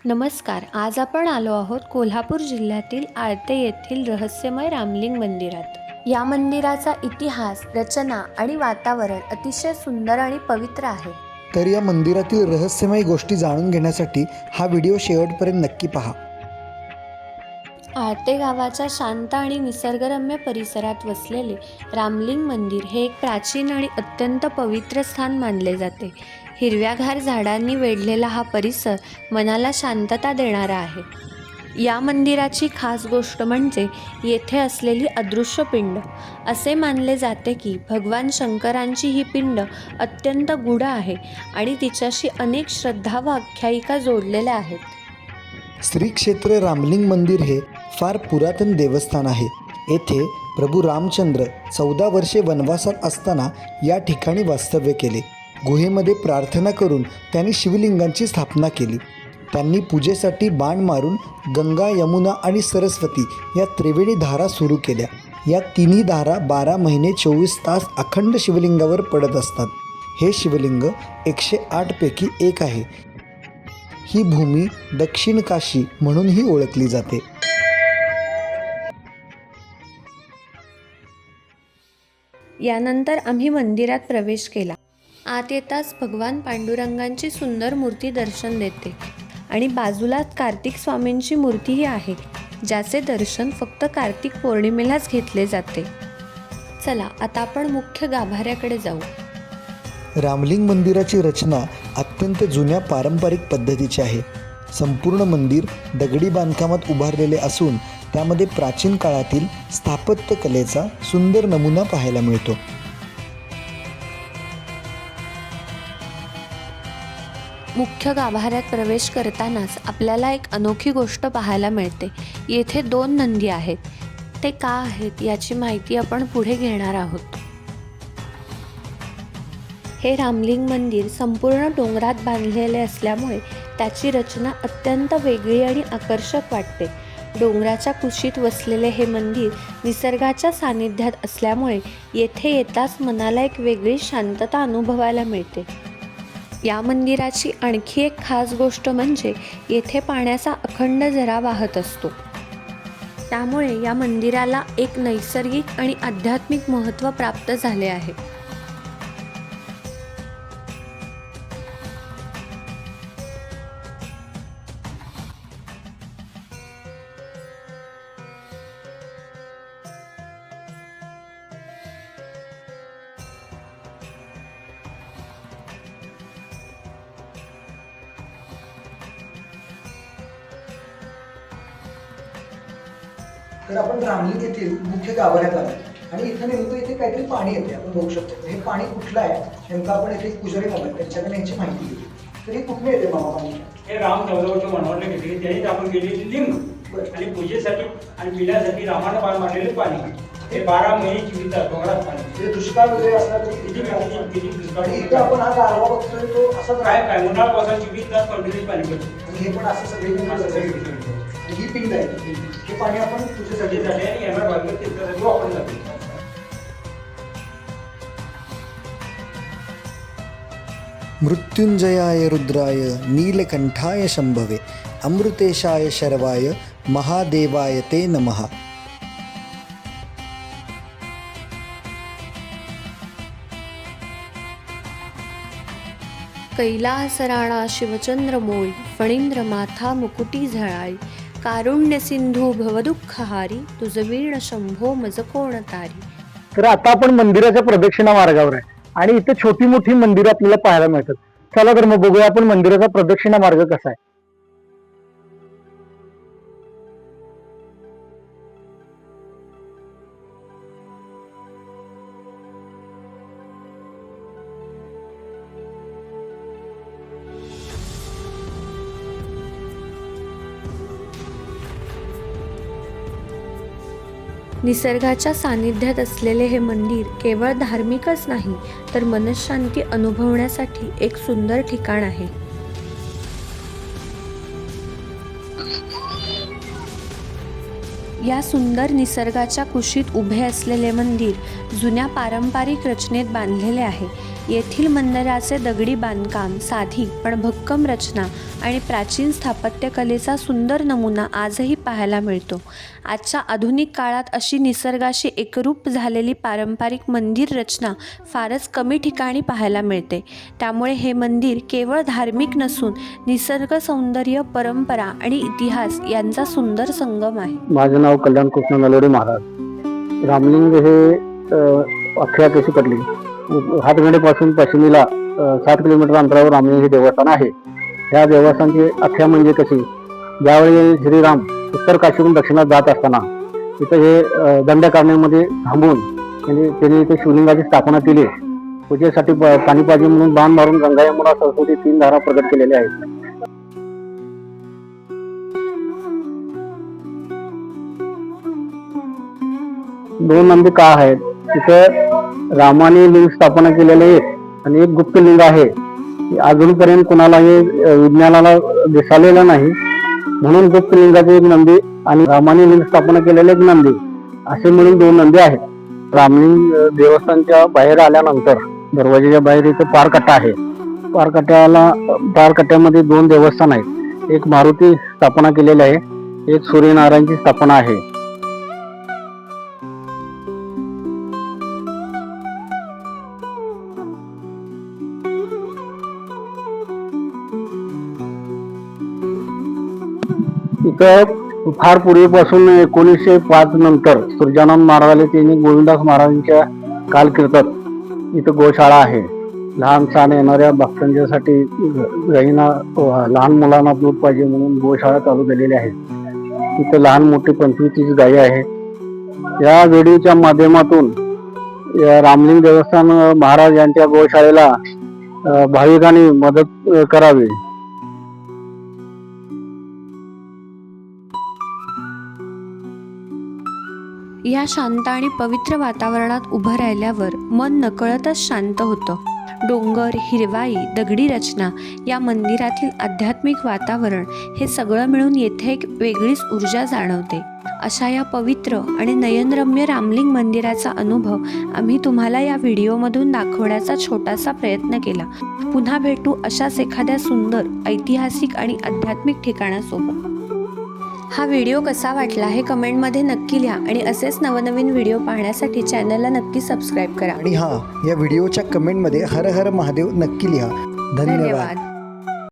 नमस्कार. आज आपण आलो आहोत कोल्हापूर जिल्ह्यातील आळते येथील रहस्यमय रामलिंग मंदिरात. या मंदिराचा इतिहास, रचना आणि वातावरण अतिशय सुंदर आणि पवित्र आहे. तर या मंदिरातील रहस्यमय गोष्टी जाणून घेण्यासाठी हा व्हिडिओ शेवटपर्यंत नक्की पहा. आळते गावाच्या शांत आणि निसर्गरम्य परिसरात वसलेले रामलिंग मंदिर हे एक प्राचीन आणि अत्यंत पवित्र स्थान मानले जाते. हिरव्यागार झाडांनी वेढलेला हा परिसर मनाला शांतता देणारा आहे. या मंदिराची खास गोष्ट म्हणजे येथे असलेली अदृश्य पिंड. असे मानले जाते की भगवान शंकरांची ही पिंड अत्यंत गूढ आहे आणि तिच्याशी अनेक श्रद्धा व आख्यायिका जोडलेल्या आहेत. श्री क्षेत्र रामलिंग मंदिर हे फार पुरातन देवस्थान आहे. येथे प्रभू रामचंद्र 14 वर्षे वनवासात असताना या ठिकाणी वास्तव्य केले. गुहेमध्ये प्रार्थना करून त्यांनी शिवलिंगांची स्थापना केली. त्यांनी पूजेसाठी बाण मारून गंगा, यमुना आणि सरस्वती या त्रिवेणी धारा सुरू केल्या. या तिन्ही धारा 12 महिने 24 तास अखंड शिवलिंगावर पडत असतात. हे शिवलिंग 108 पैकी एक आहे. ही भूमी दक्षिण काशी म्हणूनही ओळखली जाते. यानंतर आम्ही मंदिरात प्रवेश केला. आत येताच भगवान पांडुरंगांची सुंदर मूर्ती दर्शन देते आणि बाजूलाच कार्तिक स्वामींची मूर्तीही आहे, ज्याचे दर्शन फक्त कार्तिक पौर्णिमेलाच घेतले जाते. चला आता आपण मुख्य गाभाऱ्याकडे जाऊ. रामलिंग मंदिराची रचना अत्यंत जुन्या पारंपरिक पद्धतीची आहे. संपूर्ण मंदिर दगडी बांधकामात उभारलेले असून त्यामध्ये प्राचीन काळातील स्थापत्य कलेचा सुंदर नमुना पाहायला मिळतो. मुख्य गाभाऱ्यात प्रवेश करतानाच आपल्याला एक अनोखी गोष्ट पाहायला मिळते. येथे 2 नंदी आहेत. ते का आहेत याची माहिती आपण पुढे घेणार आहोत. हे रामलिंग मंदिर संपूर्ण डोंगरात बांधलेले असल्यामुळे त्याची रचना अत्यंत वेगळी आणि आकर्षक वाटते. डोंगराच्या कुशीत वसलेले हे मंदिर निसर्गाच्या सानिध्यात असल्यामुळे येथे येताच मनाला एक वेगळी शांतता अनुभवायला मिळते. या मंदिराची आणखी एक खास गोष्ट म्हणजे येथे पाण्याचा अखंड झरा वाहत असतो. त्यामुळे या मंदिराला एक नैसर्गिक आणि आध्यात्मिक महत्त्व प्राप्त झाले आहे. तर आपण रामलिंग येथील मुख्य गाभाऱ्यात आलो आणि इथं नेमकं इथे काहीतरी पाणी येते. आपण बघू शकतो हे पाणी कुठलं आहे नेमकं. आपण इथे पुजारी मामा त्यांच्याकडे यांची माहिती घेतली. तर हे कुठले येते मामा पाणी? हे राम चौदावरच्या वनवासला घेतले त्यांनीच आपण केलेली लिंग आणि पूजेसाठी आणि पिण्यासाठी रामानं पाणी मारलेले पाणी. हे 12 महिने 24 तास डोंगरात पाणी. ते दुष्काळ वगैरे असला तरी किती दुष्काळ. आणि इथं आपण हा गारवा बघतोय तो असाच काय उन्हाळ्यापासून 24 तास कंटिन्यू पाणी पडतं. आणि हे पण असं सगळे ही पिंड आहे. हे पाणी आपण पूजेसाठी आणि येणार बाजूला तीर्थासाठी वापरलं जाते. मृत्युंजयाय रुद्राय नीलकंठाय शंभवे अमृतेशाय शर्वाय महादेवाय ते नमः. कैलास राणा शिवचंद्र मोळी फणींद्र माथा मुकुटी झळाळी कारुण्य सिंधू भवदुःखहारी तुझ वीण शंभो मज कोण तारी. तर आता आपण मंदिराच्या प्रदक्षिणा मार्गावर आहे आणि इथे छोटी मोठी मंदिरं आपल्याला पाहायला मिळतात. चला तर मग बघूया आपण मंदिराचा प्रदक्षिणा मार्ग कसा आहे. निसर्गाच्या सानिध्यात असलेले हे मंदिर केवळ धार्मिकच नाही तर मनःशांती अनुभवण्यासाठी एक सुंदर ठिकाण आहे. या सुंदर निसर्गाच्या कुशीत उभे असलेले मंदिर जुन्या पारंपरिक रचनेत बांधलेले आहे. येथील मंदिराचे दगडी बांधकाम, साधी पण भक्कम रचना आणि प्राचीन स्थापत्यकलेचा सुंदर नमुना आजही पाहायला मिळतो. आजच्या आधुनिक काळात अशी निसर्गाशी एकरूप झालेली पारंपरिक मंदिर रचना फारच कमी ठिकाणी पाहायला मिळते. त्यामुळे हे मंदिर केवळ धार्मिक नसून निसर्ग सौंदर्य, परंपरा आणि इतिहास यांचा सुंदर संगम आहे. माझं नाव कल्याण कृष्ण नलोडे महाराज. रामलिंग हे अख्ख्या केशी पडली हातगंडेपासून पश्चिमेला 7 किलोमीटर अंतरावर रामलिंग हे देवस्थान आहे. ह्या देवस्थानची अख्ख्या म्हणजे कशी, ज्यावेळी श्रीराम उत्तर काशीहून दक्षिणात जात असताना इथं हे दंडकारण्यामध्ये थांबून त्यांनी इथे शिवलिंगाची स्थापना केली. पूजेसाठी पाणी पाहिजे म्हणून बाण मारून गंगा, यमुना, सरस्वती 3 धारा प्रकट केलेल्या आहेत. दोन नंदी का आहेत तिथं, रामाने लिंग स्थापना केलेले एक आणि एक गुप्त लिंग आहे. अजूनपर्यंत कुणालाही विज्ञानाला दिसालेलं नाही, म्हणून गुप्त लिंगाचे एक नंदी आणि रामाने लिंग स्थापना केलेले एक नंदी असे मिळून 2 नंदी आहेत. रामलिंग देवस्थानच्या बाहेर आल्यानंतर दरवाजाच्या बाहेर इथं पारकट्टा आहे. पारकट्ट्यामध्ये 2 देवस्थान आहेत. एक मारुती स्थापना केलेली आहे, एक सूर्यनारायणची स्थापना आहे. इथं फार पूर्वीपासून 1905 नंतर सुरजानंद महाराजांनी त्यांनी गोविंदास महाराजांच्या कालकीर्तात इथं गोशाळा आहे. लहान सहान येणाऱ्या भक्तांच्यासाठी गाईंना, लहान मुलांना दूध पाहिजे म्हणून गोशाळा चालू केलेली आहे. इथं लहान मोठी 25-30 गायी आहेत. या व्हिडिओच्या माध्यमातून या रामलिंग देवस्थान महाराज यांच्या गोशाळेला भाविकांनी मदत करावी. या शांत आणि पवित्र वातावरणात उभं राहिल्यावर मन नकळतच शांत होतं. डोंगर, हिरवाई, दगडी रचना, या मंदिरातील आध्यात्मिक वातावरण हे सगळं मिळून येथे एक वेगळीच ऊर्जा जाणवते. अशा या पवित्र आणि नयनरम्य रामलिंग मंदिराचा अनुभव आम्ही तुम्हाला या व्हिडिओमधून दाखवण्याचा छोटासा प्रयत्न केला. पुन्हा भेटू अशाच एखाद्या सुंदर, ऐतिहासिक आणि आध्यात्मिक ठिकाणासोबत. हा व्हिडिओ कसा वाटला हे कमेंटमध्ये नक्की लिहा आणि असेच नवनवीन व्हिडिओ पाहण्यासाठी चॅनलला नक्की सबस्क्राईब करा. आणि हां, या व्हिडिओच्या कमेंटमध्ये हर हर महादेव नक्की लिहा. धन्यवाद.